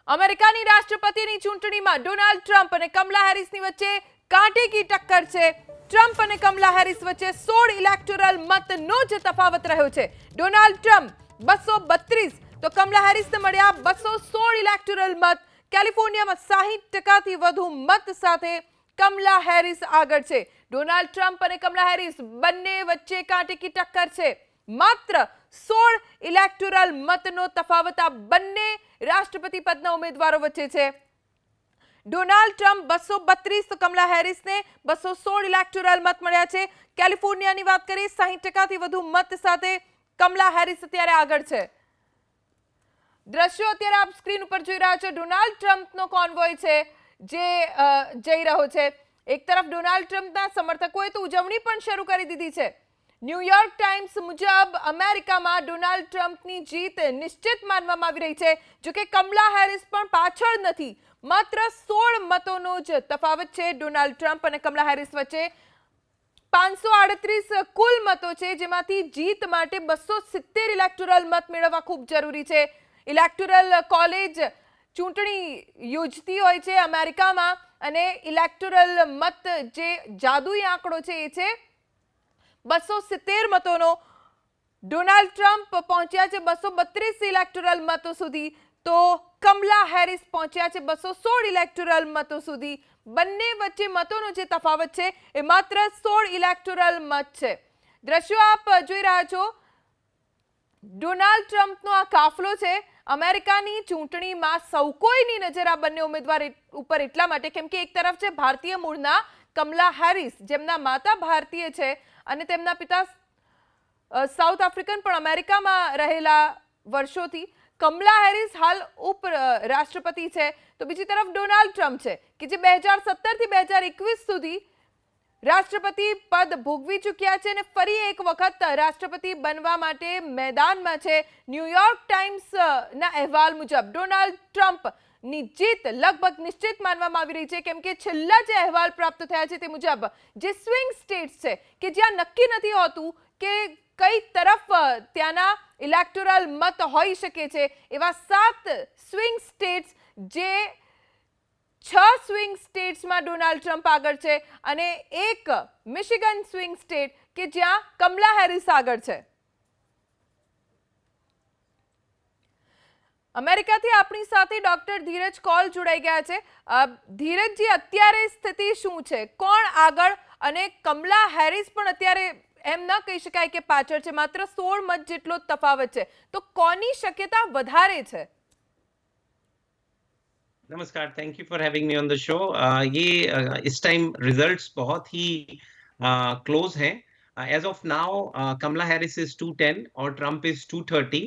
અમેરિકાની રાષ્ટ્રપતિની ચૂંટણીમાં ડોનાલ્ડ ટ્રમ્પ અને કમલા હેરિસની વચ્ચે કાંટે કી ટક્કર છે. ટ્રમ્પ અને કમલા હેરિસ વચ્ચે 16 ઇલેક્ટોરલ મતનો જ તફાવત રહ્યો છે. ડોનાલ્ડ ટ્રમ્પ 232 તો કમલા હેરિસને મળ્યા 216 ઇલેક્ટોરલ મત. કેલિફોર્નિયામાં 60%થી વધુ મત સાથે કમલા હેરિસ આગળ છે. ડોનાલ્ડ ટ્રમ્પ અને કમલા હેરિસ બંને વચ્ચે કાંટે કી ટક્કર છે. માત્ર 16 ઇલેક્ટોરલ મતનો તફાવત આ બંને રાષ્ટ્રપતિ પદના ઉમેદવારો વચ્ચે છે. ડોનાલ્ડ ટ્રમ્પ 232 તો કમલા હેરિસને 216 ઇલેક્ટોરલ મત મળ્યા છે. કેલિફોર્નિયાની વાત કરીએ 60%થી વધુ મત સાથે કમલા હેરિસ અત્યારે આગળ છે. દ્રશ્યો અત્યારે આપ સ્ક્રીન ઉપર જોઈ રહ્યા છો. ડોનાલ્ડ ટ્રમ્પનો કોન્વોય છે જે જઈ રહ્યો છે. એક તરફ ડોનાલ્ડ ટ્રમ્પના સમર્થકોએ તો ઉજવણી પણ શરૂ કરી દીધી છે. ન્યૂયોર્ક ટાઈમ્સ મુજબ અમેરિકામાં ડોનાલ્ડ ટ્રમ્પની જીત નિશ્ચિત માનવામાં આવી રહી છે. જોકે કમલા હેરિસ પણ પાછળ નથી. માત્ર 16 મતોનો જ તફાવત છે ડોનાલ્ડ ટ્રમ્પ અને કમલા હેરિસ વચ્ચે. 538 કુલ મતો છે, જેમાંથી જીત માટે 270 ઇલેક્ટોરલ મત મેળવવા ખૂબ જરૂરી છે. ઇલેક્ટોરલ કોલેજ ચૂંટણી યોજતી હોય છે અમેરિકામાં, અને ઇલેક્ટોરલ મત જે જાદુઈ આંકડો છે એ છે 270 મતોનો. ડોનાલ્ડ ટ્રમ્પ પહોંચ્યા છે 232 ઇલેક્ટોરલ મતો સુધી, તો કમલા હેરિસ પહોંચ્યા છે 216 ઇલેક્ટોરલ મતો સુધી. બંને વચ્ચે મતોનો જે તફાવત છે એ માત્ર 16 ઇલેક્ટોરલ મત છે. દ્રશ્યો આપ જોઈ રહ્યા છો. ડોનાલ્ડ ટ્રમ્પનો આ કાફલો છે. અમેરિકાની ચૂંટણીમાં સૌ કોઈની નજર આ બંને ઉમેદવાર ઉપર એટલા માટે કેમ કે એક તરફ છે ભારતીય મૂળના કમલા હેરિસ, જેમના માતા ભારતીય છે અને તેમના પિતા સાઉથ આફ્રિકન પણ અમેરિકામાં રહેલા વર્ષોથી. કમલા હેરિસ હાલ ઉપરાષ્ટ્રપતિ છે, તો બીજી તરફ ડોનાલ્ડ ટ્રમ્પ છે કે જે 2017 થી 2021 સુધી રાષ્ટ્રપતિ પદ ભોગવી ચૂક્યા છે અને ફરી એક વખત રાષ્ટ્રપતિ બનવા માટે મેદાનમાં છે. ન્યૂયોર્ક ટાઈમ્સના અહેવાલ મુજબ ડોનાલ્ડ ટ્રમ્પની જીત લગભગ નિશ્ચિત માનવામાં આવી રહી છે, કેમ કે છેલ્લા જે અહેવાલ પ્રાપ્ત થયા છે તે મુજબ જે સ્વિંગ સ્ટેટ્સ છે કે જ્યાં નક્કી નથી હોતું કે કઈ તરફ ત્યાંના ઇલેક્ટોરલ મત હોઈ શકે છે, એવા 7 સ્વિંગ સ્ટેટ્સ, જે 6 સ્વિંગ સ્ટેટ્સમાં ડોનાલ્ડ ટ્રમ્પ આગળ છે અને એક મિશિગન સ્વિંગ સ્ટેટ કે જ્યાં કમલા હેરિસ આગળ છે. અમેરિકાથી આપણી સાથે ડોક્ટર ધીરજ કોલ જોડાઈ ગયા છે. ધીરજજી, અત્યારે સ્થિતિ શું છે? કોણ આગળ? અને કમલા હેરિસ પણ અત્યારે એમ ન કહી શકાય કે પાછળ છે, માત્ર 16 મત જેટલો તફાવત છે, તો કોની શક્યતા વધારે છે? नमस्कार, thank you for having me on the show. ये इस टाइम रिजल्ट्स बहुत ही क्लोज हैं. As of now Kamala Harris is 210 और Trump is 230.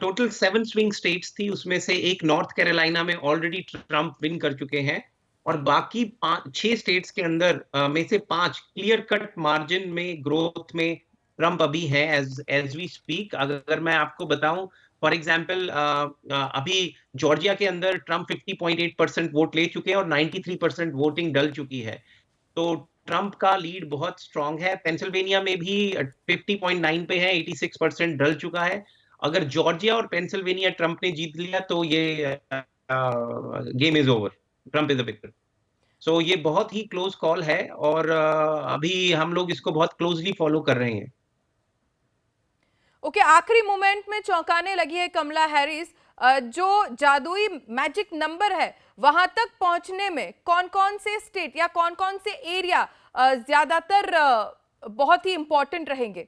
Total 7 swing states थी, उसमें से एक नॉर्थ कैरोलिना में ऑलरेडी ट्रम्प विन कर चुके हैं और बाकी 6 स्टेट्स के अंदर में से 5 क्लियर कट मार्जिन में ग्रोथ में ट्रम्प अभी है एज वी स्पीक. अगर मैं आपको बताऊं, फॉर एग्जाम्पल अभी जॉर्जिया के अंदर ट्रम्प 50.8% वोट ले चुके हैं और 93% वोटिंग डल चुकी है, तो ट्रम्प का लीड बहुत स्ट्रांग है. पेंसिल्वेनिया में भी 50.9 पे है, 86% डल चुका है. अगर जॉर्जिया और पेंसिल्वेनिया ट्रम्प ने जीत लिया तो ये game is over, Trump is the victor. So ये बहुत ही क्लोज कॉल है और अभी हम लोग इसको बहुत क्लोजली फॉलो कर रहे हैं. ओके, आखिरी मोमेंट में चौंकाने लगी है कमला हैरिस. जो जादुई मैजिक नंबर है वहां तक पहुंचने में कौन कौन से स्टेट या कौन कौन से एरिया ज्यादातर बहुत ही इंपॉर्टेंट रहेंगे?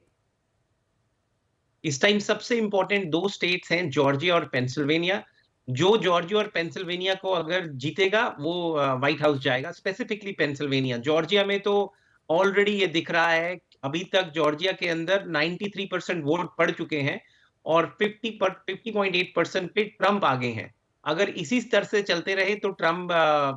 इस टाइम सबसे इंपॉर्टेंट 2 स्टेट्स हैं, जॉर्जिया और पेंसिल्वेनिया. जो जॉर्जिया और पेंसिल्वेनिया को अगर जीतेगा वो व्हाइट हाउस जाएगा. Specifically Pennsylvania. जॉर्जिया में तो ऑलरेडी ये दिख रहा है, अभी तक जॉर्जिया के अंदर 93% वोट पड़ चुके हैं और 50.8% पे ट्रम्प आगे हैं. अगर इसी स्तर से चलते रहे तो ट्रम्प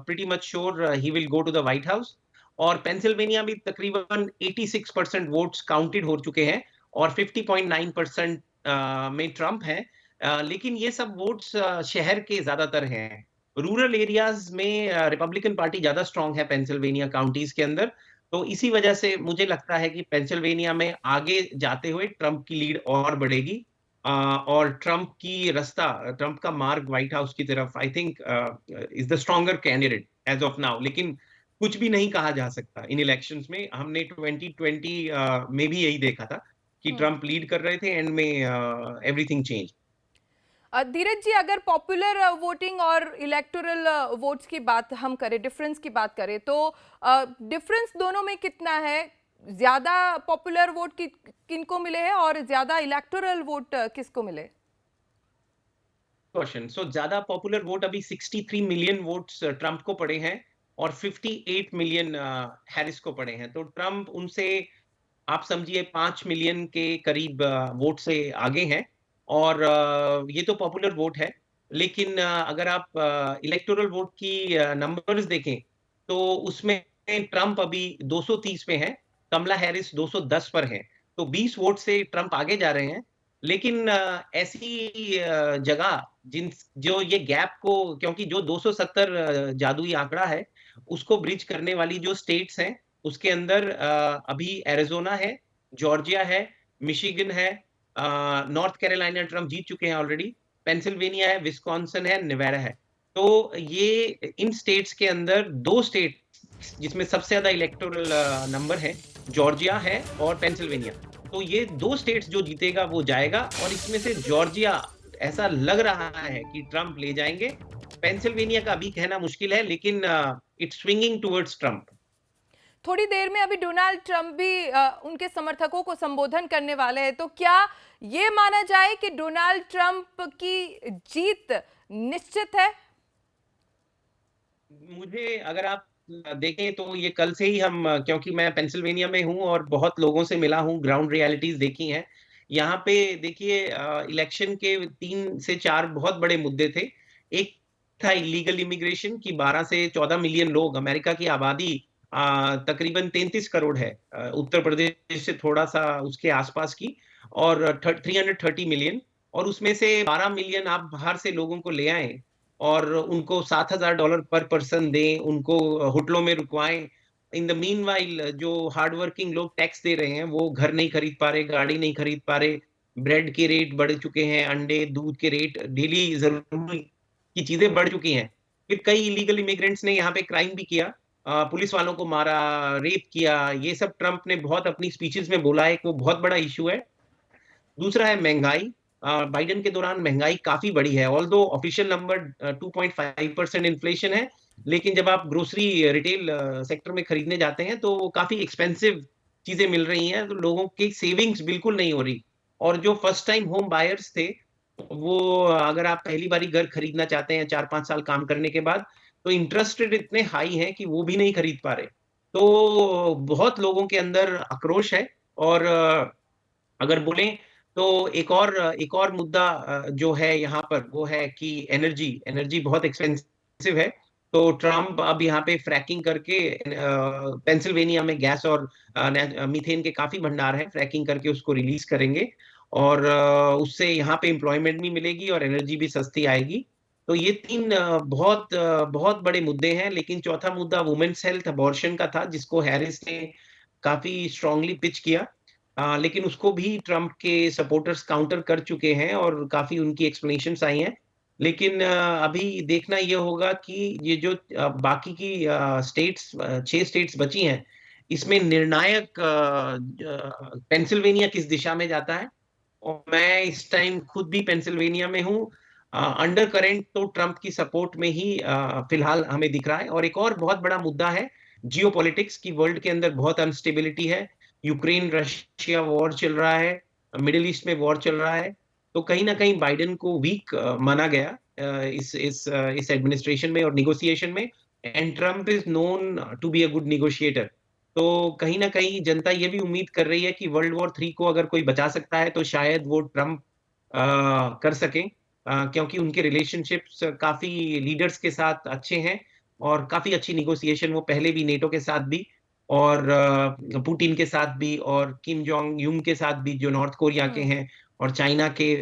प्रीटी मच श्योर ही will go to the White House. और पेंसिल्वेनिया में तकरीबन 86% वोट्स काउंटेड हो चुके हैं और 50.9% में ट्रम्प है. लेकिन ये सब वोट्स शहर के ज्यादातर हैं. रूरल एरियाज में रिपब्लिकन पार्टी ज्यादा स्ट्रांग है पेंसिल्वेनिया काउंटीज के अंदर, तो इसी वजह से मुझे लगता है कि पेंसिल्वेनिया में आगे जाते हुए ट्रम्प की लीड और बढ़ेगी. और ट्रम्प का मार्ग व्हाइट हाउस की तरफ I think is the stronger candidate as of now. लेकिन कुछ भी नहीं कहा जा सकता इन इलेक्शंस में। हमने 2020 में भी यही देखा था कि हम्म। ट्रम्प लीड कर रहे थे, एंड में एवरीथिंग चेंज। धीरज जी, अगर पॉपुलर वोटिंग और इलेक्टोरल वोट्स की बात हम करें, डिफरेंस की बात करें, तो डिफरेंस दोनों में कितना है? ज्यादा पॉपुलर वोट किनको मिले हैं और ज्यादा इलेक्टोरल वोट किसको मिले? क्वेश्चन। सो ज्यादा पॉपुलर वोट अभी 63 मिलियन वोट्स ट्रम्प को पड़े हैं और 58 मिलियन हैरिस को पड़े हैं। तो ट्रम्प उनसे आप समझिए 5 मिलियन के करीब वोट से आगे हैं। और ये तो पॉपुलर वोट है। लेकिन अगर आप इलेक्टोरल वोट की नंबर्स देखें तो उसमें ट्रम्प अभी 230 पे है, कमला हैरिस 210 पर है। तो 20 वोट से ट्रम्प आगे जा रहे हैं। लेकिन ऐसी जगह जिन जो ये गैप को, क्योंकि जो 270 जादुई आंकड़ा है उसको ब्रिज करने वाली जो स्टेट्स हैं उसके अंदर अभी एरिज़ोना है, जॉर्जिया है, मिशिगन है, नॉर्थ कैरोलिना ट्रम्प जीत चुके हैं ऑलरेडी, पेंसिल्वेनिया है, विस्कॉन्सिन है, नेवाडा है। तो ये इन स्टेट्स के अंदर 2 स्टेट जिसमें सबसे ज़्यादा इलेक्टोरल नंबर है, जॉर्जिया है और पेंसिल्वेनिया। तो ये 2 स्टेट्स जो जीतेगा वो जाएगा, और इसमें से जॉर्जिया ऐसा लग रहा है कि ट्रम्प ले जाएंगे। पेंसिल्वेनिया का अभी कहना मुश्किल है, लेकिन इट्स स्विंगिंग टुवर्ड्स ट्रम्प। थोड़ी देर में अभी डोनाल्ड ट्रंप भी उनके समर्थकों को संबोधन करने वाले हैं, तो क्या ये माना जाए कि डोनाल्ड ट्रंप की जीत निश्चित है? मुझे अगर आप देखें तो ये कल से ही हम, क्योंकि मैं पेंसिल्वेनिया में हूँ और बहुत लोगों से मिला हूँ, ग्राउंड रियलिटीज देखी हैं। यहाँ पे देखिए इलेक्शन के 3 से 4 बहुत बड़े मुद्दे थे। एक था इलीगल इमिग्रेशन की, 12 से 14 मिलियन लोग, अमेरिका की आबादी तकरीबन 33 करोड़ है, उत्तर प्रदेश से थोड़ा सा उसके आसपास की, और 330 मिलियन, और उसमें से 12 मिलियन आप बाहर से लोगों को ले आए और उनको $7,000 पर पर्सन दें, उनको होटलों में रुकवाएं। इन द मीनवाइल जो हार्ड वर्किंग लोग टैक्स दे रहे हैं वो घर नहीं खरीद पा रहे, गाड़ी नहीं खरीद पा रहे, ब्रेड के रेट बढ़ चुके हैं, अंडे दूध के रेट, डेली जरूरी की चीजें बढ़ चुकी हैं। फिर कई इलीगल इमिग्रेंट्स ने यहाँ पे क्राइम भी किया, पुलिस वालों को मारा, रेप किया। ये सब ट्रम्प ने बहुत अपनी स्पीचेस में बोला है कि वो बहुत बड़ा इशू है। दूसरा है महंगाई। बाइडेन के दौरान महंगाई काफी बढ़ी है, ऑल्दो ऑफिशियल नंबर 2.5% इन्फ्लेशन है, लेकिन जब आप ग्रोसरी रिटेल सेक्टर में खरीदने जाते हैं तो काफी एक्सपेंसिव चीजें मिल रही हैं, तो लोगों की सेविंग्स बिल्कुल नहीं हो रही। और जो फर्स्ट टाइम होम बायर्स थे, वो अगर आप पहली बारी घर खरीदना चाहते हैं 4-5 साल काम करने के बाद, तो इंटरेस्ट रेट इतने हाई हैं कि वो भी नहीं खरीद पा रहे। तो बहुत लोगों के अंदर आक्रोश है। और अगर बोलें तो एक और मुद्दा जो है यहाँ पर वो है कि एनर्जी एनर्जी बहुत एक्सपेंसिव है। तो ट्रम्प अब यहाँ पे फ्रैकिंग करके पेंसिल्वेनिया में गैस और मीथेन के काफी भंडार हैं, फ्रैकिंग करके उसको रिलीज करेंगे, और उससे यहाँ पे एम्प्लॉयमेंट भी मिलेगी और एनर्जी भी सस्ती आएगी। तो ये 3 बहुत बड़े मुद्दे हैं। लेकिन चौथा मुद्दा वुमेन्स हेल्थ, अबॉर्शन का था, जिसको हैरिस ने काफी स्ट्रांगली पिच किया। लेकिन उसको भी ट्रम्प के सपोर्टर्स काउंटर कर चुके हैं और काफी उनकी एक्सप्लेनेशंस आई हैं। लेकिन अभी देखना ये होगा कि ये जो बाकी की स्टेट्स, 6 स्टेट्स बची हैं, इसमें निर्णायक पेंसिल्वेनिया किस दिशा में जाता है। और मैं इस टाइम खुद भी पेंसिल्वेनिया में हूँ। अंडर करेंट तो ट्रम्प की सपोर्ट में ही फिलहाल हमें दिख रहा है। और एक और बहुत बड़ा मुद्दा है जियोपॉलिटिक्स की, वर्ल्ड के अंदर बहुत अनस्टेबिलिटी है, यूक्रेन रशिया वॉर चल रहा है, मिडिल ईस्ट में वॉर चल रहा है। तो कहीं ना कहीं बाइडेन को वीक माना गया इस एडमिनिस्ट्रेशन में और निगोसिएशन में, and Trump is known to be a good negotiator. तो कहीं ना कहीं जनता ये भी उम्मीद कर रही है कि वर्ल्ड वॉर 3 को अगर कोई बचा सकता है तो शायद वो ट्रम्प कर सकें, क्योंकि उनके रिलेशनशिप्स काफी लीडर्स के साथ अच्छे हैं और काफी अच्छी निगोसिएशन वो पहले भी नेटो के साथ भी, और पुतिन के साथ भी, और किम जोंग यून के साथ भी जो नॉर्थ कोरिया के हम्म। हैं, और चाइना के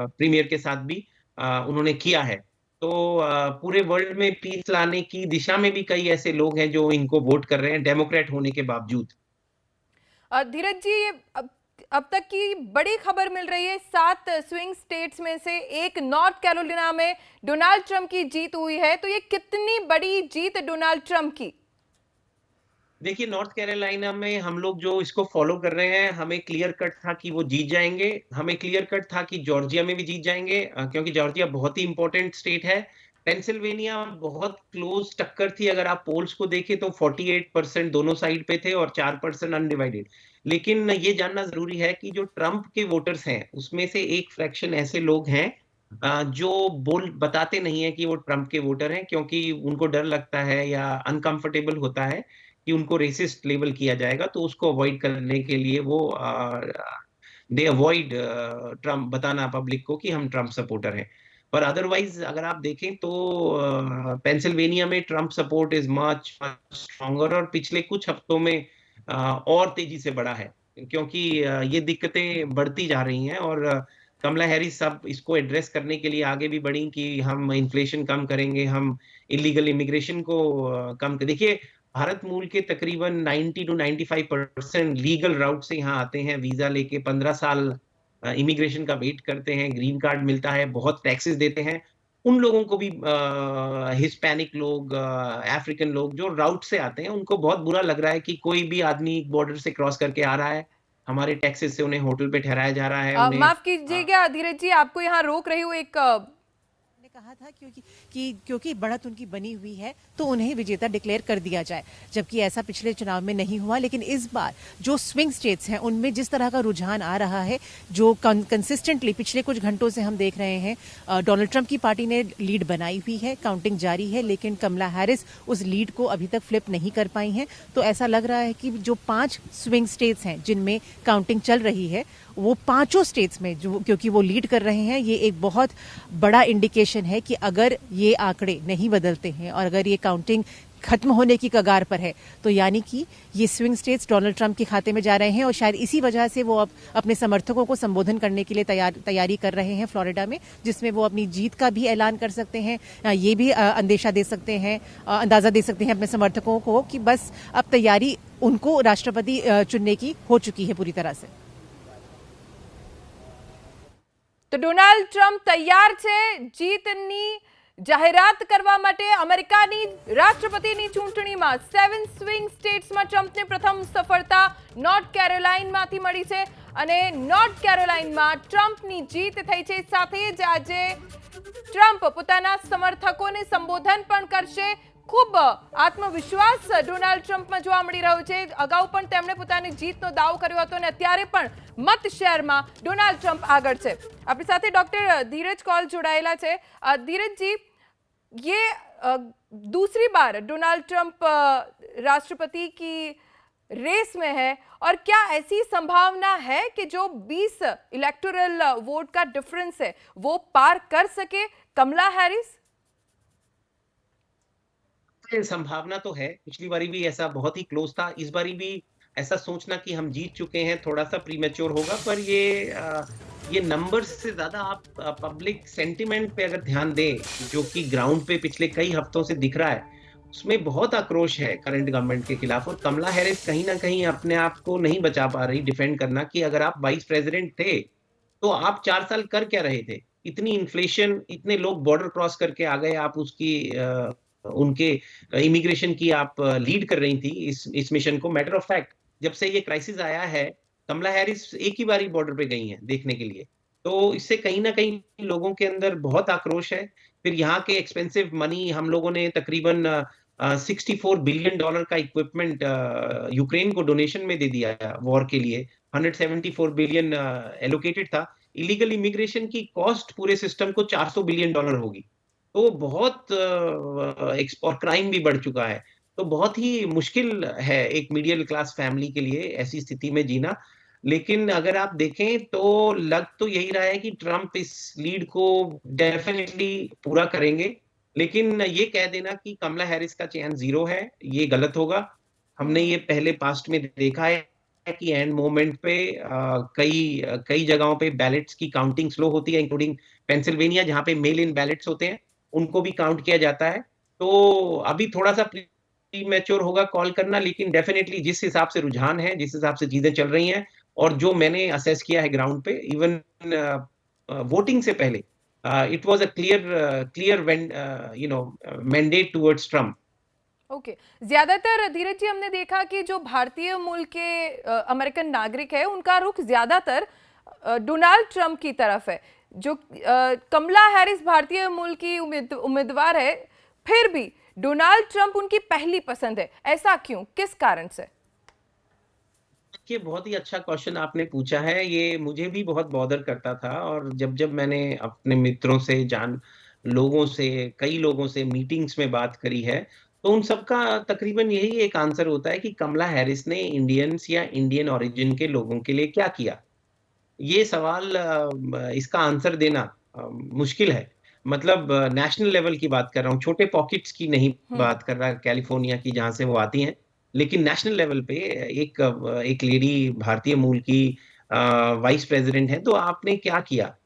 प्रीमियर के साथ भी उन्होंने किया है। तो पूरे वर्ल्ड में पीस लाने की दिशा में भी कई ऐसे लोग हैं जो इनको वोट कर रहे हैं डेमोक्रेट होने के बावजूद। धीरज जी, ये अब तक की बड़ी खबर मिल रही है, 7 स्विंग स्टेट्स में से एक नॉर्थ कैरोलिना में डोनाल्ड ट्रंप की जीत हुई है। तो ये कितनी बड़ी जीत डोनाल्ड ट्रंप की? देखिए, नॉर्थ कैरोलिना में हम लोग जो इसको फॉलो कर रहे हैं, हमें क्लियर कट था कि वो जीत जाएंगे। हमें क्लियर कट था कि जॉर्जिया में भी जीत जाएंगे, क्योंकि जॉर्जिया बहुत ही इंपॉर्टेंट स्टेट है। पेंसिल्वेनिया बहुत क्लोज टक्कर थी। अगर आप पोल्स को देखें तो 48% दोनों साइड पे थे और 4% अनडिवाइडेड। लेकिन ये जानना जरूरी है कि जो ट्रंप के वोटर्स हैं, उसमें से एक फ्रैक्शन ऐसे लोग हैं जो बोल बताते नहीं है कि वो ट्रंप के वोटर हैं, क्योंकि उनको डर लगता है या अनकंफर्टेबल होता है कि उनको रेसिस्ट लेबल किया जाएगा। तो उसको अवॉइड करने के लिए वो दे अवॉइड ट्रम्प बताना पब्लिक को कि हम ट्रम्प सपोर्टर हैं। पर अदरवाइज अगर आप देखें तो पेंसिल्वेनिया में Trump support is much stronger, और पिछले कुछ हफ्तों में और तेजी से बढ़ा है, क्योंकि ये दिक्कतें बढ़ती जा रही हैं। और कमला हैरिस सब इसको एड्रेस करने के लिए आगे भी बढ़ी कि हम इन्फ्लेशन कम करेंगे, हम इलीगल इमिग्रेशन को कम कर। देखिए, भारत मूल के तकरीबन 90 टू 95% लीगल राउट से यहाँ आते हैं, वीजा लेके 15 साल इमिग्रेशन का वेट करते हैं, ग्रीन कार्ड मिलता है, बहुत टैक्सेस देते हैं। उन लोगों को भी हिस्पैनिक लोग, अफ्रीकन लोग जो राउट से आते हैं, उनको बहुत बुरा लग रहा है कि कोई भी आदमी बॉर्डर से क्रॉस करके आ रहा है, हमारे टैक्सेस से उन्हें होटल पे ठहराया जा रहा है, उन्हें माफ कीजिएगा धीरज जी, आपको यहाँ रोक रही हूँ। एक ने कहा था क्योंकि बढ़त उनकी बनी हुई है तो उन्हें विजेता डिक्लेयर कर दिया जाए, जबकि ऐसा पिछले चुनाव में नहीं हुआ। लेकिन इस बार जो स्विंग स्टेट्स हैं उनमें जिस तरह का रुझान आ रहा है, जो कंसिस्टेंटली पिछले कुछ घंटों से हम देख रहे हैं, डोनाल्ड ट्रंप की पार्टी ने लीड बनाई हुई है, काउंटिंग जारी है, लेकिन कमला हैरिस उस लीड को अभी तक फ्लिप नहीं कर पाई हैं। तो ऐसा लग रहा है कि जो 5 स्विंग स्टेट्स हैं जिनमें काउंटिंग चल रही है, वो पांचों स्टेट्स में जो क्योंकि वो लीड कर रहे हैं, ये एक बहुत बड़ा इंडिकेशन है कि अगर ये आंकड़े नहीं बदलते हैं और अगर ये काउंटिंग खत्म होने की कगार पर है, तो यानी कि ये स्विंग स्टेट्स डोनाल्ड ट्रंप के खाते में जा रहे हैं। और शायद इसी वजह से वो अब अपने समर्थकों को संबोधन करने के लिए तैयारी कर रहे हैं फ्लोरिडा में, जिसमें वो अपनी जीत का भी ऐलान कर सकते हैं। ये भी अंदेशा दे सकते हैं, अंदाजा दे सकते हैं अपने समर्थकों को कि बस अब तैयारी उनको राष्ट्रपति चुनने की हो चुकी है पूरी तरह से। તો ડોનાલ્ડ ટ્રમ્પ તૈયાર છે જીતની જાહેરાત કરવા માટે? અમેરિકાની રાષ્ટ્રપતિની ચૂંટણીમાં 7 સ્વિંગ સ્ટેટ્સમાં ટ્રમ્પને પ્રથમ સફળતા નોર્થ કેરોલાઇનમાંથી મળી છે અને નોર્થ કેરોલાઇનમાં ટ્રમ્પની જીત થઈ છે। સાથે જ આજે ટ્રમ્પ પોતાના સમર્થકોને સંબોધન પણ કરશે। ખૂબ આત્મવિશ્વાસ ડોનાલ્ડ ટ્રમ્પમાં જોવા મળી રહ્યો છે। અગાઉ પણ તેમણે પોતાની જીતનો દાવો કર્યો હતો અને અત્યારે પણ મત શેરમાં ડોનાલ્ડ ટ્રમ્પ આગળ છે। આપણી સાથે ડોક્ટર ધીરજ કૌલ જોડાયેલા છે। ધીરજ जी, ये दूसरी बार डोनाल्ड ट्रंप राष्ट्रपति की रेस में है, और क्या ऐसी संभावना है कि जो 20 इलेक्टोरल वोट का डिफरेंस है वो पार कर सके कमला हैरिस? संभावना तो है। पिछली बारी भी ऐसा बहुत ही क्लोज था, इस बारी भी ऐसा सोचना कि हम जीत चुके हैं थोड़ा सा प्रीमेच्योर होगा। पर ये नंबर्स से ज्यादा आप पब्लिक सेंटिमेंट पे अगर ध्यान दें, जो कि ग्राउंड पे पिछले कई हफ्तों से दिख रहा है, उसमें बहुत आक्रोश है करंट गवर्नमेंट के खिलाफ। और कमला हैरिस कहीं ना कहीं अपने आप को नहीं बचा पा रही डिफेंड करना कि अगर आप वाइस प्रेसिडेंट थे तो आप 4 साल कर क्या रहे थे? इतनी इन्फ्लेशन, इतने लोग बॉर्डर क्रॉस करके आ गए, आप उसकी उनके इमिग्रेशन की आप लीड कर रही थी इस मिशन को। मैटर ऑफ फैक्ट, जब से ये क्राइसिस आया है, कमला हैरिस एक ही बारी बॉर्डर पे गई हैं देखने के लिए। तो इससे कहीं ना कहीं लोगों के अंदर बहुत आक्रोश है। फिर यहाँ के एक्सपेंसिव मनी, हम लोगों ने तकरीबन $64 बिलियन का इक्विपमेंट यूक्रेन को डोनेशन में दे दिया वॉर के लिए। 174 बिलियन एलोकेटेड था। इलीगल इमिग्रेशन की कॉस्ट पूरे सिस्टम को $400 बिलियन होगी। तो बहुत और क्राइम भी बढ़ चुका है। तो बहुत ही मुश्किल है एक मिडिल क्लास फैमिली के लिए ऐसी स्थिति में जीना। लेकिन अगर आप देखें तो लग तो यही रहा है कि ट्रंप इस लीड को डेफिनेटली पूरा करेंगे। लेकिन ये कह देना कि कमला हैरिस का चयन 0 है, ये गलत होगा। हमने ये पहले पास्ट में देखा है कि एंड मोमेंट पे कई जगहों पे बैलेट्स की काउंटिंग स्लो होती है, इंक्लूडिंग पेंसिल्वेनिया, जहाँ पे मेल इन बैलेट्स होते हैं, उनको भी काउंट किया जाता है। तो अभी थोड़ा सा प्रीमेच्योर होगा कॉल करना, लेकिन डेफिनेटली जिस हिसाब से रुझान है, जिस हिसाब से चीजें चल रही हैं, और जो मैंने असेस किया है ग्राउंड पे, इवन वोटिंग से पहले it was a clear mandate towards Trump. Okay, ज्यादातर धीरज जी हमने देखा कि जो भारतीय मूल के अमेरिकन नागरिक है उनका रुख ज्यादातर डोनाल्ड ट्रंप की तरफ है। जो कमला हैरिस भारतीय मूल की उम्मीदवार है, फिर भी डोनाल्ड ट्रंप उनकी पहली पसंद है, ऐसा क्यों, किस कारण से? ये बहुत ही अच्छा क्वेश्चन आपने पूछा है। ये मुझे भी बहुत बॉदर करता था, और जब जब मैंने अपने मित्रों से लोगों से, कई लोगों से मीटिंग्स में बात करी है, तो उन सबका तकरीबन यही एक आंसर होता है कि कमला हैरिस ने इंडियंस या इंडियन ओरिजिन के लोगों के लिए क्या किया। ये सवाल इसका आंसर देना मुश्किल है। मतलब नेशनल लेवल की बात कर रहा हूँ, छोटे पॉकेट्स की नहीं बात कर रहा, कैलिफोर्निया की जहाँ से वो आती हैं, लेकिन नेशनल लेवल पे एक लेडी भारतीय मूल की वाइस प्रेसिडेंट है, तो आपने क्या किया?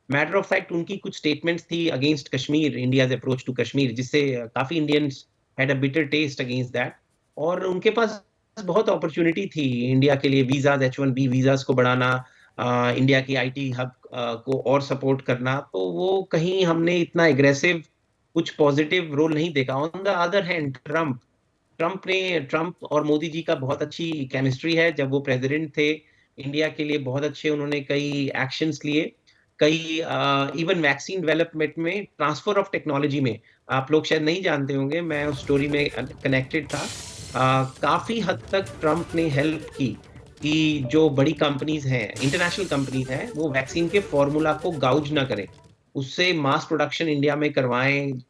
मैटर ऑफ फैक्ट उनकी कुछ स्टेटमेंट्स थी against Kashmir, India's approach to Kashmir, जिससे काफी Indians had a bitter taste against that. और उनके पास बहुत अपॉर्चुनिटी थी इंडिया के लिए, वीजाज, H1B वीजाज को बढ़ाना, इंडिया की IT हब को और सपोर्ट करना, तो वो कहीं हमने इतना एग्रेसिव कुछ पॉजिटिव रोल नहीं देखा। On the other hand Trump और मोदी जी का बहुत अच्छी केमिस्ट्री है। जब वो प्रेसिडेंट थे, इंडिया के लिए बहुत अच्छे उन्होंने कई एक्शंस लिए, कई इवन वैक्सीन डेवलपमेंट में, ट्रांसफर ऑफ टेक्नोलॉजी में। आप लोग शायद नहीं जानते होंगे, मैं उस स्टोरी में कनेक्टेड था। काफी हद तक ट्रम्प ने हेल्प की कि जो बड़ी कंपनीज हैं, इंटरनेशनल कंपनीज हैं, वो वैक्सीन के फॉर्मूला को गाउज ना करें, उससे मास प्रोडक्शन इंडिया में करवाएं,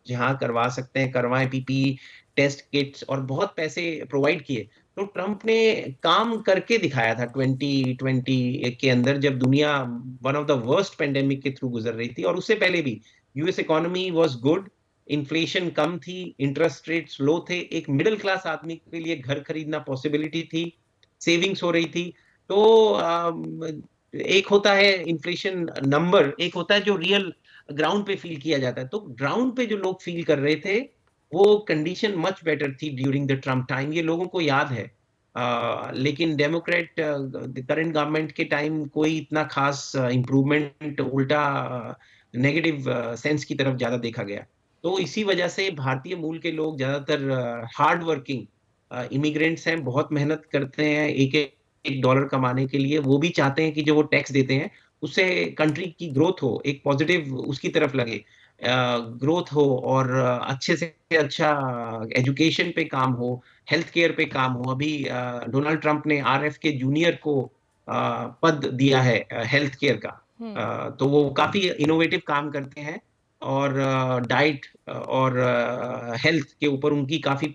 जहां करवा सकते हैं करवाएं, PPE टेस्ट किट्स, और बहुत पैसे प्रोवाइड किए। तो ट्रम्प ने काम करके दिखाया था 2020 के अंदर, जब दुनिया one of the worst pandemic के थ्रू गुजर रही थी, और उससे पहले भी US economy was good, inflation कम थी, इंटरेस्ट रेट्स लो थे, एक मिडिल क्लास आदमी के लिए घर खरीदना पॉसिबिलिटी थी, सेविंग्स हो रही थी। तो एक होता है इन्फ्लेशन नंबर, एक होता है जो रियल ग्राउंड पे फील किया जाता है। तो ग्राउंड पे जो लोग फील कर रहे थे, वो कंडीशन मच बेटर थी ड्यूरिंग द ट्रम्प टाइम, ये लोगों को याद है। लेकिन डेमोक्रेट करंट गवर्नमेंट के टाइम कोई इतना खास इम्प्रूवमेंट, उल्टा नेगेटिव सेंस की तरफ ज्यादा देखा गया। तो इसी वजह से भारतीय मूल के लोग ज्यादातर हार्ड वर्किंग इमिग्रेंट्स हैं, बहुत मेहनत करते हैं एक एक डॉलर कमाने के लिए। वो भी चाहते हैं कि जो वो टैक्स देते हैं उससे कंट्री की ग्रोथ हो, एक पॉजिटिव उसकी तरफ लगे, ग्रोथ हो, और अच्छे से अच्छा एजुकेशन पे काम हो, हेल्थ केयर पे काम हो। अभी डोनाल्ड ट्रंप ने RF के जूनियर को पद दिया है हेल्थ केयर का। तो वो काफी इनोवेटिव काम करते हैं, और डाइट और हेल्थ के ऊपर उनकी काफी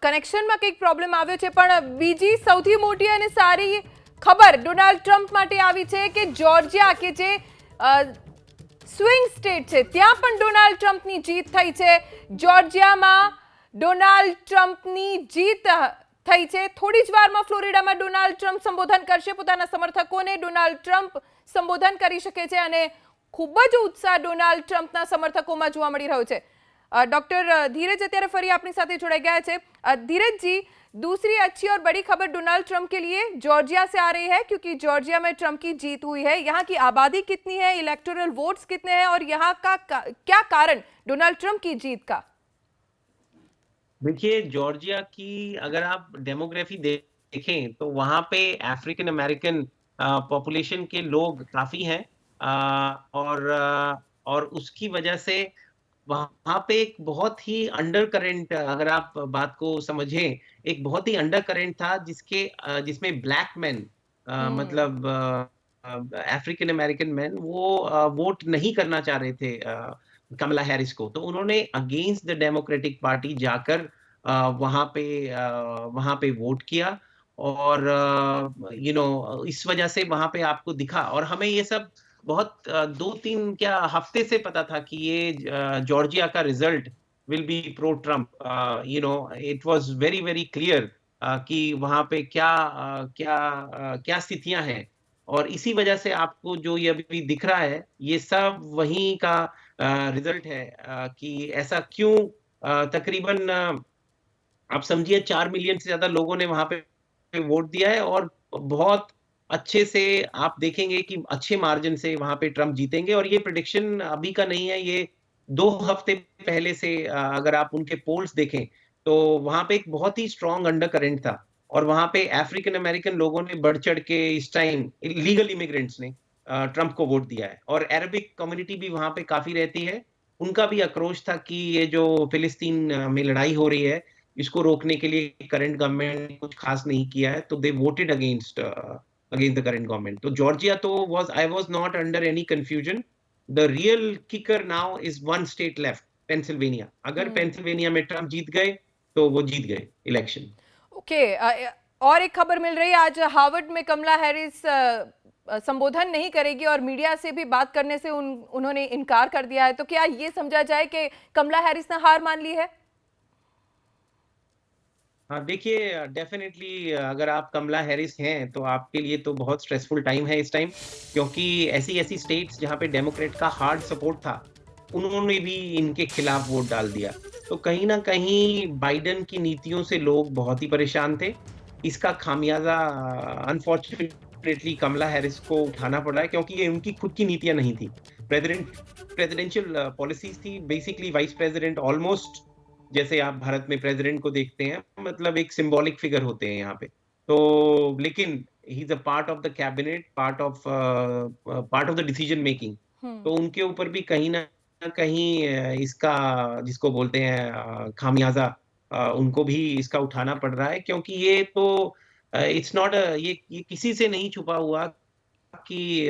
કનેક્શનમાં કંઈક પ્રોબ્લેમ આવ્યો છે, પણ બીજી સૌથી મોટી અને સારી ખબર ડોનાલ્ડ ટ્રમ્પ માટે આવી છે કે જોર્જિયા કે જે સ્વિંગ સ્ટેટ છે ત્યાં પણ ડોનાલ્ડ ટ્રમ્પની જીત થઈ છે। જોર્જિયામાં ડોનાલ્ડ ટ્રમ્પની જીત થઈ છે। થોડી જ વારમાં ફ્લોરિડામાં ડોનાલ્ડ ટ્રમ્પ સંબોધન કરશે, પોતાના સમર્થકોને ડોનાલ્ડ ટ્રમ્પ સંબોધન કરી શકે છે, અને ખૂબ જ ઉત્સાહ ડોનાલ્ડ ટ્રમ્પના સમર્થકોમાં જોવા મળી રહ્યો છે। डॉक्टर धीरज अत्यारे फरी अपनी साथे जोड़ाई गया है। धीरज जी, दूसरी अच्छी और बड़ी खबर डोनाल्ड ट्रंप के लिए जॉर्जिया से आ रही है, क्योंकि जॉर्जिया में ट्रंप की जीत हुई है। यहाँ की आबादी कितनी है, इलेक्टोरल वोट्स कितने हैं, और यहाँ का क्या कारण डोनाल्ड ट्रंप की जीत का? देखिए, जॉर्जिया की अगर आप डेमोग्राफी देखें तो वहां पे अफ्रीकन अमेरिकन पॉपुलेशन के लोग काफी हैं, और उसकी वजह से वहां पे एक बहुत ही अंडर करेंट, अगर आप बात को समझें, एक बहुत ही अंडर करेंट था जिसमें ब्लैक मैन, मतलब अफ्रीकन अमेरिकन मैन, वो वोट नहीं करना चाह रहे थे कमला हैरिस को। तो उन्होंने अगेंस्ट द डेमोक्रेटिक पार्टी जाकर वहां पे वोट किया, और इस वजह से वहां पे आपको दिखा। और हमें ये सब बहुत 2-3 क्या हफ्ते से पता था कि ये जॉर्जिया का result will be pro Trump. It was very very clear कि वहां पे क्या स्थितियां हैं, और इसी वजह से आपको जो ये अभी दिख रहा है, ये सब वहीं का रिजल्ट है कि ऐसा क्यों तकरीबन आप समझिए 4 मिलियन से ज्यादा लोगों ने वहां पे वोट दिया है, और बहुत अच्छे से आप देखेंगे कि अच्छे मार्जिन से वहां पे ट्रम्प जीतेंगे। और ये प्रिडिक्शन अभी का नहीं है, ये 2 हफ्ते पहले से अगर आप उनके पोल्स देखें तो वहां पे एक बहुत ही स्ट्रांग अंडर करंट था, और वहां पे अफ्रीकन अमेरिकन लोगों ने बढ़ चढ़ के इस टाइम लीगल इमिग्रेंट्स ने ट्रम्प को वोट दिया है। और अरबिक कम्युनिटी भी वहां पे काफी रहती है, उनका भी आक्रोश था कि ये जो फिलिस्तीन में लड़ाई हो रही है इसको रोकने के लिए करंट गवर्नमेंट ने कुछ खास नहीं किया है, तो दे voted against the current government. तो जॉर्जिया तो was not under any confusion. The real kicker now is one state left, Pennsylvania. अगर पेंसिल्वेनिया में ट्रम्प जीत गए तो वो जीत गए इलेक्शन। ओके, और एक खबर मिल रही है, आज हार्वर्ड में कमला हैरिस संबोधन नहीं करेगी और मीडिया से भी बात करने से उन्होंने इनकार कर दिया है। तो क्या ये समझा जाए कि कमला हैरिस ने हार मान ली है? हाँ, देखिए डेफिनेटली अगर आप कमला हैरिस हैं तो आपके लिए तो बहुत स्ट्रेसफुल टाइम है इस टाइम, क्योंकि ऐसी ऐसी स्टेट्स जहाँ पे डेमोक्रेट का हार्ड सपोर्ट था उन्होंने भी इनके खिलाफ वोट डाल दिया। तो कहीं ना कहीं बाइडेन की नीतियों से लोग बहुत ही परेशान थे। इसका खामियाजा अनफॉर्चुनेटली कमला हैरिस को उठाना पड़ा है, क्योंकि ये उनकी खुद की नीतियां नहीं थी, प्रेसिडेंशियल पॉलिसीज थी। बेसिकली वाइस प्रेसिडेंट ऑलमोस्ट जैसे आप भारत में प्रेसिडेंट को देखते हैं, मतलब एक सिंबॉलिक फिगर होते हैं यहाँ पे। तो लेकिन he is a part of the cabinet, part of the decision making. तो उनके ऊपर भी कहीं ना कहीं इसका जिसको बोलते हैं खामियाजा, उनको भी इसका उठाना पड़ रहा है, क्योंकि ये तो इट्स नॉट ये किसी से नहीं छुपा हुआ कि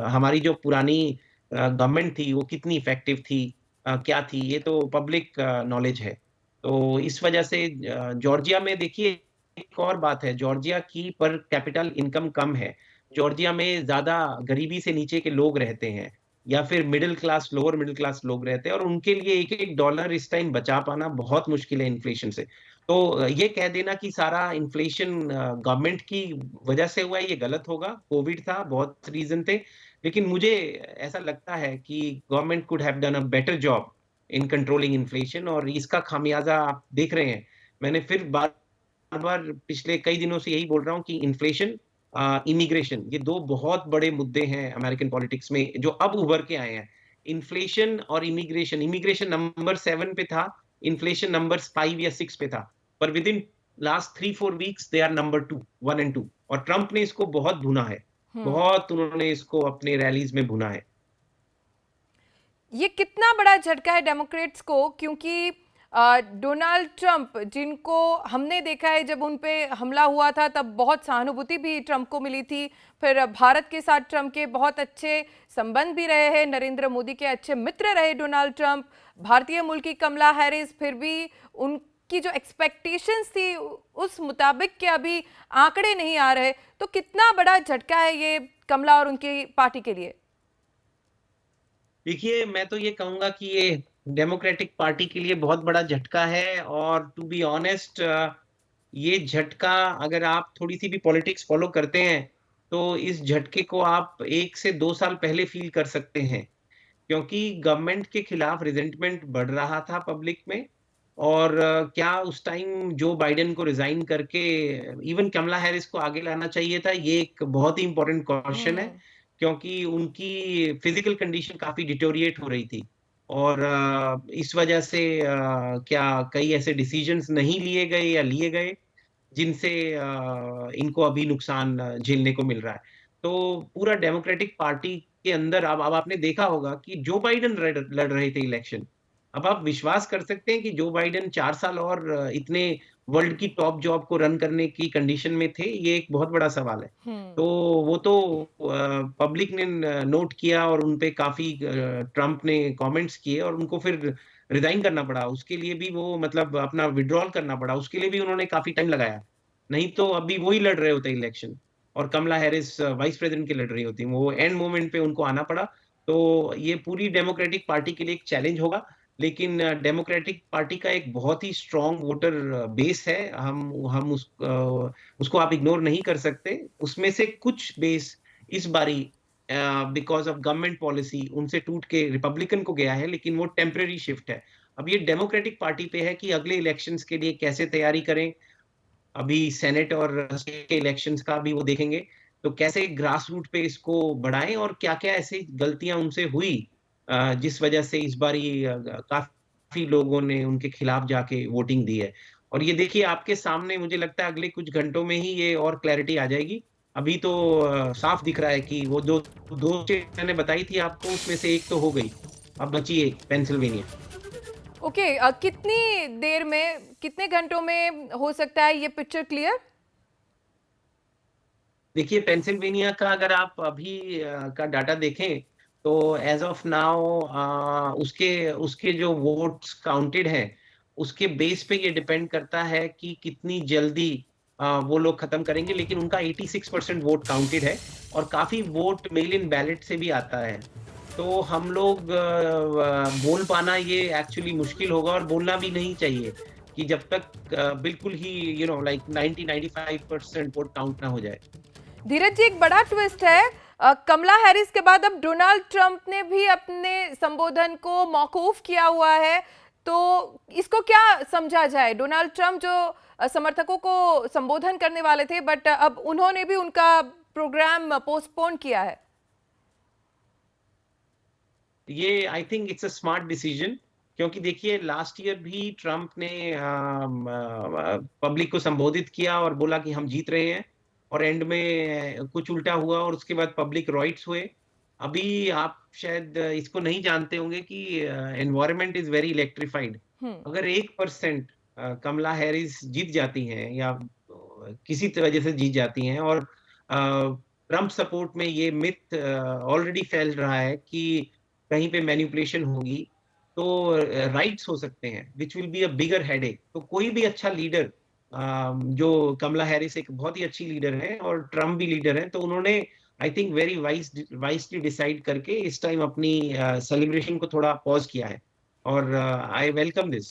हमारी जो पुरानी गवर्नमेंट थी वो कितनी इफेक्टिव थी, क्या थी, ये तो पब्लिक नॉलेज है। तो इस वजह से जॉर्जिया में देखिए एक और बात है, जॉर्जिया की पर कैपिटल इनकम कम है। जॉर्जिया में ज्यादा गरीबी से नीचे के लोग रहते हैं, या फिर middle class, lower middle class लोग रहते हैं, और उनके लिए एक एक डॉलर इस टाइम बचा पाना बहुत मुश्किल है इन्फ्लेशन से। तो ये कह देना कि सारा इन्फ्लेशन गवर्नमेंट की वजह से हुआ है, ये गलत होगा। कोविड था, बहुत रीजन थे, लेकिन मुझे ऐसा लगता है कि government could have done a better job in controlling inflation, और इसका खामियाजा आप देख रहे हैं। मैंने फिर बार बार पिछले कई दिनों से यही बोल रहा हूँ कि इन्फ्लेशन, इमिग्रेशन, ये दो बहुत बड़े मुद्दे हैं अमेरिकन पॉलिटिक्स में जो अब उभर के आए हैं। इन्फ्लेशन और इमिग्रेशन, इमिग्रेशन नंबर 7 पे था, इन्फ्लेशन नंबर 5 या 6 पे था, पर within last 3-4 weeks they are number 2, 1 and 2। और ट्रंप ने इसको बहुत भुना है, बहुत उन्होंने इसको अपने रैलीज में भुना है। ये कितना बड़ा झटका है डेमोक्रेट्स को, क्योंकि डोनाल्ड ट्रंप, जिनको हमने देखा है जब उन पे हमला हुआ था तब बहुत सहानुभूति भी ट्रंप को मिली थी, फिर भारत के साथ ट्रंप के बहुत अच्छे संबंध भी रहे हैं, नरेंद्र मोदी के अच्छे मित्र रहे डोनाल्ड ट्रंप, भारतीय मूल की कमला हैरिस, फिर भी उनकी जो एक्सपेक्टेशंस थी उस मुताबिक के अभी आंकड़े नहीं आ रहे। तो कितना बड़ा झटका है ये कमला और उनकी पार्टी के लिए? देखिए, मैं तो ये कहूंगा कि ये डेमोक्रेटिक पार्टी के लिए बहुत बड़ा झटका है, और टू बी ऑनेस्ट ये झटका, अगर आप थोड़ी सी भी पॉलिटिक्स फॉलो करते हैं तो इस झटके को आप 1 से 2 साल पहले फील कर सकते हैं, क्योंकि गवर्नमेंट के खिलाफ रिजेंटमेंट बढ़ रहा था पब्लिक में। और क्या उस टाइम जो बाइडेन को रिजाइन करके इवन कमला हैरिस को आगे लाना चाहिए था, ये एक बहुत ही इंपॉर्टेंट क्वेश्चन है, क्योंकि उनकी फिजिकल कंडीशन काफी डिटोरिएट हो रही थी। और इस वजह से क्या कई ऐसे डिसीजंस नहीं लिए गए या लिए गए जिनसे इनको अभी नुकसान झेलने को मिल रहा है। तो पूरा डेमोक्रेटिक पार्टी के अंदर अब आपने देखा होगा कि जो बाइडेन लड़ रहे थे इलेक्शन, अब आप विश्वास कर सकते हैं कि जो बाइडेन 4 साल और इतने वर्ल्ड की टॉप जॉब को रन करने की कंडीशन में थे, ये एक बहुत बड़ा सवाल है। तो वो तो पब्लिक ने नोट किया, और उनपे काफी ट्रंप ने कमेंट्स किए, और उनको फिर रिजाइन करना पड़ा। उसके लिए भी वो मतलब अपना विड्रॉल करना पड़ा, उसके लिए भी उन्होंने काफी टाइम लगाया। नहीं तो अभी वही लड़ रहे होते इलेक्शन, और कमला हैरिस वाइस प्रेसिडेंट की लड़ रही होती, वो एंड मोमेंट पे उनको आना पड़ा। तो ये पूरी डेमोक्रेटिक पार्टी के लिए एक चैलेंज होगा, लेकिन डेमोक्रेटिक पार्टी का एक बहुत ही स्ट्रांग वोटर बेस है। हम उसको आप इग्नोर नहीं कर सकते। उसमें से कुछ बेस इस बारी बिकॉज ऑफ गवर्नमेंट पॉलिसी उनसे टूट के रिपब्लिकन को गया है, लेकिन वो टेम्परेरी शिफ्ट है। अब ये डेमोक्रेटिक पार्टी पे है कि अगले इलेक्शंस के लिए कैसे तैयारी करें। अभी सेनेट और स्टेट के इलेक्शंस का भी वो देखेंगे, तो कैसे ग्रास रूट पे इसको बढ़ाएं और क्या-क्या ऐसी गलतियां उनसे हुई जिस वजह से इस बारी काफी लोगों ने उनके खिलाफ जाके वोटिंग दी है। और ये देखिए आपके सामने, मुझे लगता है अगले कुछ घंटों में ही ये और क्लैरिटी आ जाएगी। अभी तो साफ दिख रहा है कि वो जो 2 स्टेट मैंने बताई थी आपको, उसमें से एक तो हो गई, अब बची एक, पेंसिल्वेनिया। ओके, कितनी देर में, कितने घंटों में हो सकता है ये पिक्चर क्लियर? देखिए पेंसिल्वेनिया का अगर आप अभी का डाटा देखें, तो एज ऑफ नाउ उसके उसके जो वोट्स काउंटेड हैं, उसके बेस पे ये डिपेंड करता है कि कितनी जल्दी वो लोग खत्म करेंगे। लेकिन उनका 86% वोट काउंटेड है और काफी वोट मेल इन बैलेट से भी आता है। तो हम लोग बोल पाना ये एक्चुअली मुश्किल होगा, और बोलना भी नहीं चाहिए कि जब तक बिल्कुल ही लाइक 90-95% वोट काउंट ना हो जाए। धीरज जी, एक बड़ा ट्विस्ट है, कमला हैरिस के बाद अब डोनाल्ड ट्रंप ने भी अपने संबोधन को मौकूफ किया हुआ है, तो इसको क्या समझा जाए? डोनाल्ड ट्रंप जो समर्थकों को संबोधन करने वाले थे, बट अब उन्होंने भी उनका प्रोग्राम पोस्टपोन किया है। ये I think it's a smart decision, क्योंकि देखिए लास्ट ईयर भी ट्रम्प ने पब्लिक को संबोधित किया और बोला कि हम जीत रहे हैं, और एंड में कुछ उल्टा हुआ और उसके बाद पब्लिक रॉइट्स हुए। अभी आप शायद इसको नहीं जानते होंगे कि एनवायरनमेंट इज वेरी इलेक्ट्रिफाइड। अगर 1% कमला हैरिस जीत जाती हैं, या किसी वजह से जीत जाती हैं, और ट्रम्प सपोर्ट में ये मिथ ऑलरेडी फैल रहा है कि कहीं पे मैनिपुलेशन होगी, तो राइट्स हो सकते हैं, which will be a bigger headache. तो कोई भी अच्छा लीडर, जो कमला हैरिस एक बहुत ही अच्छी लीडर है और ट्रम्प भी लीडर है, तो उन्होंने I think very wisely decide करके इस टाइम अपनी सेलिब्रेशन को थोड़ा पॉज किया है, और आई वेलकम दिस।